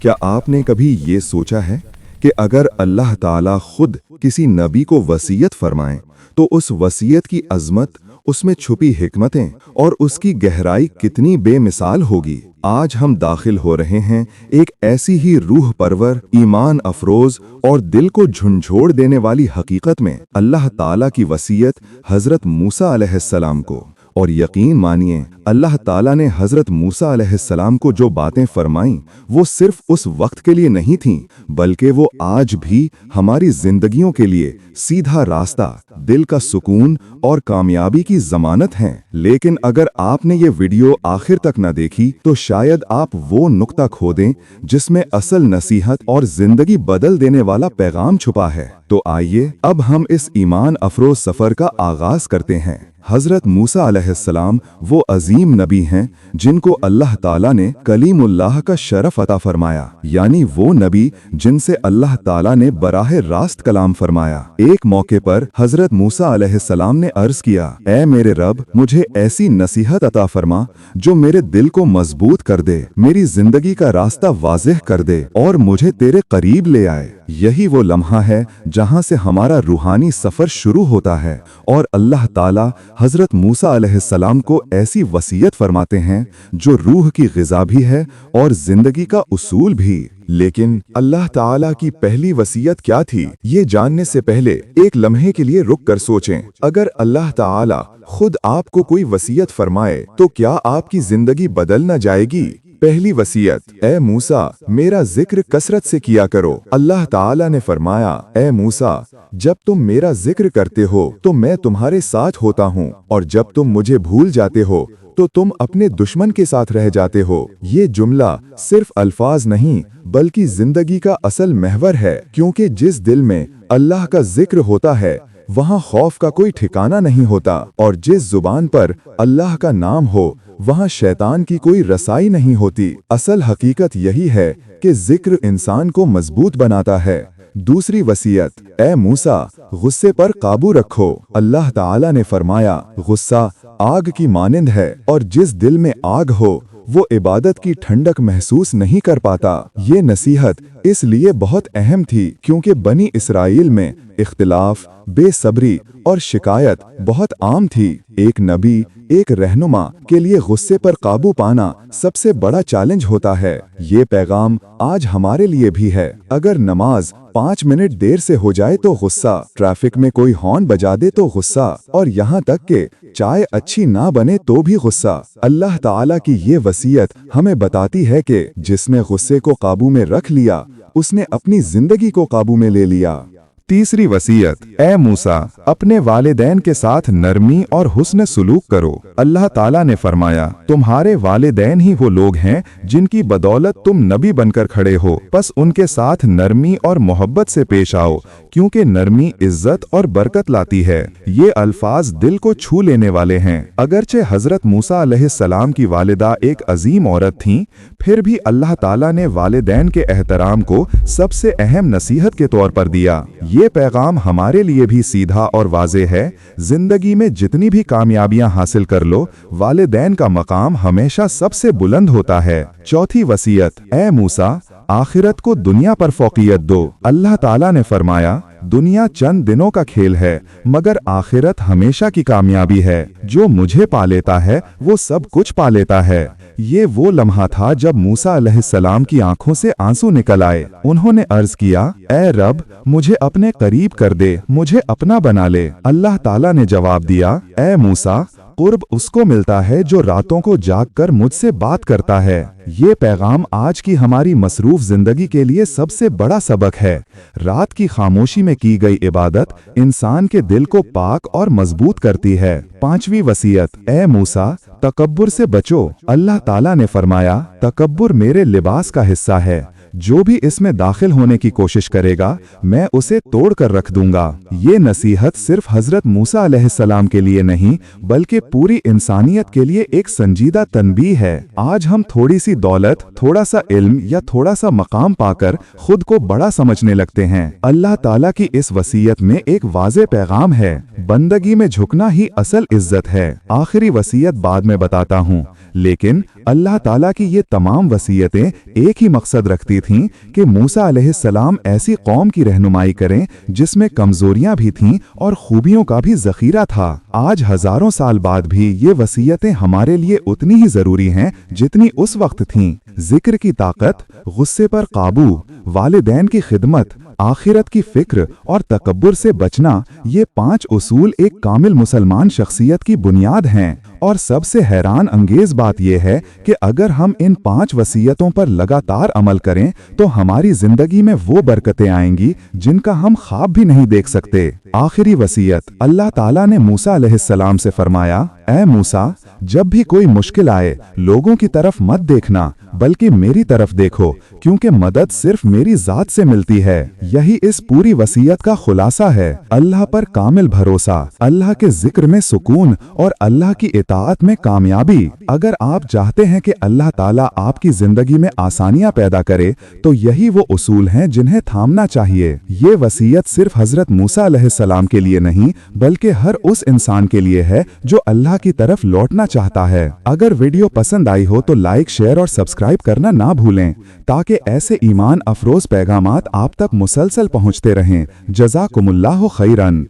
क्या आपने कभी ये सोचा है कि अगर अल्लाह ताला खुद किसी नबी को वसीयत फरमाए तो उस वसीयत की अजमत, उसमें छुपी हिकमतें और उसकी गहराई कितनी बेमिसाल होगी। आज हम दाखिल हो रहे हैं एक ऐसी ही रूह परवर, ईमान अफरोज और दिल को झंझोड़ देने वाली हकीकत में, अल्लाह ताला की वसीयत हजरत मूसा अलैहिस्सलाम को। और यकीन मानिए, अल्लाह ताला ने हजरत मूसा अलैहिस्सलाम को जो बातें फरमाईं वो सिर्फ उस वक्त के लिए नहीं थीं, बल्कि वो आज भी हमारी जिंदगियों के लिए सीधा रास्ता, दिल का सुकून और कामयाबी की जमानत हैं। लेकिन अगर आपने ये वीडियो आखिर तक न देखी तो शायद आप वो नुक्ता खो दें जिसमें असल नसीहत और जिंदगी बदल देने वाला पैगाम छुपा है। तो आइए अब हम इस ईमान अफरोज सफर का आगाज करते हैं। हजरत मूसा अलैहिस्सलाम वो अजीम नबी हैं जिनको अल्लाह ताला ने कलीमुल्लाह का शरफ अता फरमाया, यानी वो नबी जिनसे अल्लाह ताला ने बराह रास्त कलाम फरमाया। एक मौके पर हजरत मूसा अलैहिस्सलाम ने अर्ज किया, ऐ मेरे रब, मुझे ऐसी नसीहत अता फरमा जो मेरे दिल को मजबूत कर दे, मेरी जिंदगी का रास्ता वाज़ेह कर दे और मुझे तेरे करीब ले आए। यही वो लम्हा है जहां से हमारा रूहानी सफर शुरू होता है और अल्लाह ताला हजरत मूसा अलैहिस्सलाम को ऐसी वसीयत फरमाते हैं जो रूह की ग़िज़ा भी है और जिंदगी का उसूल भी। लेकिन अल्लाह ताला की पहली वसीयत क्या थी, ये जानने से पहले एक लम्हे के लिए रुक कर सोचें। अगर अल्लाह ताला खुद आपको कोई वसीयत फरमाए तो क्या आपकी जिंदगी बदल न जाएगी? पहली वसीयत, ए मूसा, मेरा जिक्र कसरत से किया करो। अल्लाह ताला ने फरमाया, ए मूसा, जब तुम मेरा जिक्र करते हो तो मैं तुम्हारे साथ होता हूँ, और जब तुम मुझे भूल जाते हो तो तुम अपने दुश्मन के साथ रह जाते हो। ये जुमला सिर्फ अल्फाज नहीं बल्कि जिंदगी का असल महवर है, क्योंकि जिस दिल में अल्लाह का जिक्र होता है वहाँ खौफ का कोई ठिकाना नहीं होता, और जिस जुबान पर अल्लाह का नाम हो वहाँ शैतान की कोई रसाई नहीं होती। असल हकीकत यही है कि जिक्र इंसान को मजबूत बनाता है। दूसरी वसीयत, ए मूसा, गुस्से पर काबू रखो। अल्लाह ताला ने फरमाया, गुस्सा आग की मानिंद है और जिस दिल में आग हो वो इबादत की ठंडक महसूस नहीं कर पाता। ये नसीहत इसलिए बहुत अहम थी क्योंकि बनी इसराइल में इख्तिलाफ, बेसब्री और शिकायत बहुत आम थी। एक नबी, एक रहनुमा के लिए गुस्से पर काबू पाना सबसे बड़ा चैलेंज होता है। ये पैगाम आज हमारे लिए भी है। अगर नमाज 5 मिनट देर से हो जाए तो गुस्सा, ट्रैफिक में कोई हॉर्न बजा दे तो गुस्सा, और यहाँ तक कि चाय अच्छी ना बने तो भी गुस्सा। अल्लाह ताला की ये वसीयत हमें बताती है कि जिसने गुस्से को काबू में रख लिया उसने अपनी जिंदगी को काबू में ले लिया। तीसरी वसीयत, ए मूसा, अपने वालिदैन के साथ नरमी और हुस्न सुलूक करो। अल्लाह ताला ने फरमाया, तुम्हारे वालिदैन ही वो लोग हैं जिनकी बदौलत तुम नबी बनकर खड़े हो, बस उनके साथ नरमी और मोहब्बत से पेश आओ, क्योंकि नरमी इज्जत और बरकत लाती है। ये अल्फाज दिल को छू लेने वाले हैं। अगरचे हजरत मूसा अलैहिस्सलाम की वालिदा एक अजीम औरत थीं, फिर भी अल्लाह ताला ने वालिदैन के एहतराम को सबसे अहम नसीहत के तौर पर दिया। ये पैगाम हमारे लिए भी सीधा और वाज़ेह है। जिंदगी में जितनी भी कामयाबियां हासिल कर लो, वालिदैन का मकाम हमेशा सबसे बुलंद होता है। चौथी वसीयत, ए मूसा, आखिरत को दुनिया पर फौकियत दो। अल्लाह ताला ने फरमाया, दुनिया चंद दिनों का खेल है मगर आखिरत हमेशा की कामयाबी है। जो मुझे पा लेता है वो सब कुछ पा लेता है। ये वो लम्हा था जब मूसा अलैहिस्सलाम की आंखों से आंसू निकल आए। उन्होंने अर्ज किया, ए रब, मुझे अपने करीब कर दे, मुझे अपना बना ले। अल्लाह ताला ने जवाब दिया, ए मूसा, कुर्ब उसको मिलता है जो रातों को जागकर मुझसे बात करता है। ये पैगाम आज की हमारी मसरूफ जिंदगी के लिए सबसे बड़ा सबक है। रात की खामोशी में की गई इबादत इंसान के दिल को पाक और मजबूत करती है। पांचवी वसीयत, ए मूसा, तकब्बुर से बचो। अल्लाह ताला ने फरमाया, तकब्बुर मेरे लिबास का हिस्सा है। जो भी इसमें दाखिल होने की कोशिश करेगा मैं उसे तोड़ कर रख दूंगा। ये नसीहत सिर्फ हजरत मूसा अलैहिस्सलाम के लिए नहीं बल्कि पूरी इंसानियत के लिए एक संजीदा तनबीह है। आज हम थोड़ी सी दौलत, थोड़ा सा इल्म या थोड़ा सा मकाम पाकर खुद को बड़ा समझने लगते हैं। अल्लाह ताला की इस वसीयत में एक वाज़ेह पैगाम है, बंदगी में झुकना ही असल इज्जत है। आखिरी वसीयत बाद में बताता हूँ, लेकिन अल्लाह ताला की ये तमाम वसीयतें एक ही मकसद रखती थीं कि मूसा अलैहिस्सलाम ऐसी कौम की रहनुमाई करें जिसमें कमजोरियां भी थीं और खूबियों का भी ज़ख़ीरा था। आज हजारों साल बाद भी ये वसीयतें हमारे लिए उतनी ही ज़रूरी हैं जितनी उस वक्त थीं। जिक्र की ताकत, गुस्से पर काबू, वालिदैन की खिदमत, आखिरत की फिक्र और तकब्बुर से बचना, ये 5 उसूल एक कामिल मुसलमान शख्सियत की बुनियाद हैं। और सबसे हैरान अंगेज बात यह है कि अगर हम इन 5 वसीयतों पर लगातार अमल करें तो हमारी जिंदगी में वो बरकतें आएंगी जिनका हम ख्वाब भी नहीं देख सकते। आखिरी वसीयत, अल्लाह ताला ने मूसा अलैहिस्सलाम से फरमाया, ऐ मूसा, जब भी कोई मुश्किल आए लोगों की तरफ मत देखना बल्कि मेरी तरफ देखो, क्योंकि मदद सिर्फ मेरी जात से मिलती है। यही इस पूरी वसीयत का खुलासा है। अल्लाह पर कामिल भरोसा, अल्लाह के जिक्र में सुकून और अल्लाह की इताअत में कामयाबी। अगर आप चाहते हैं कि अल्लाह ताला आपकी जिंदगी में आसानियां पैदा करे तो यही वो उसूल हैं जिन्हें थामना चाहिए। ये वसीयत सिर्फ हजरत मूसा अलैहिस्सलाम के लिए नहीं बल्कि हर उस इंसान के लिए है जो अल्लाह की तरफ लौटना चाहता है। अगर वीडियो पसंद आई हो तो लाइक, शेयर और सब्सक्राइब करना ना भूलें ताकि ऐसे ईमान अफरोज पैगामात आप तक मुसलसल पहुंचते रहें। जज़ाकुमुल्लाहु खैरन।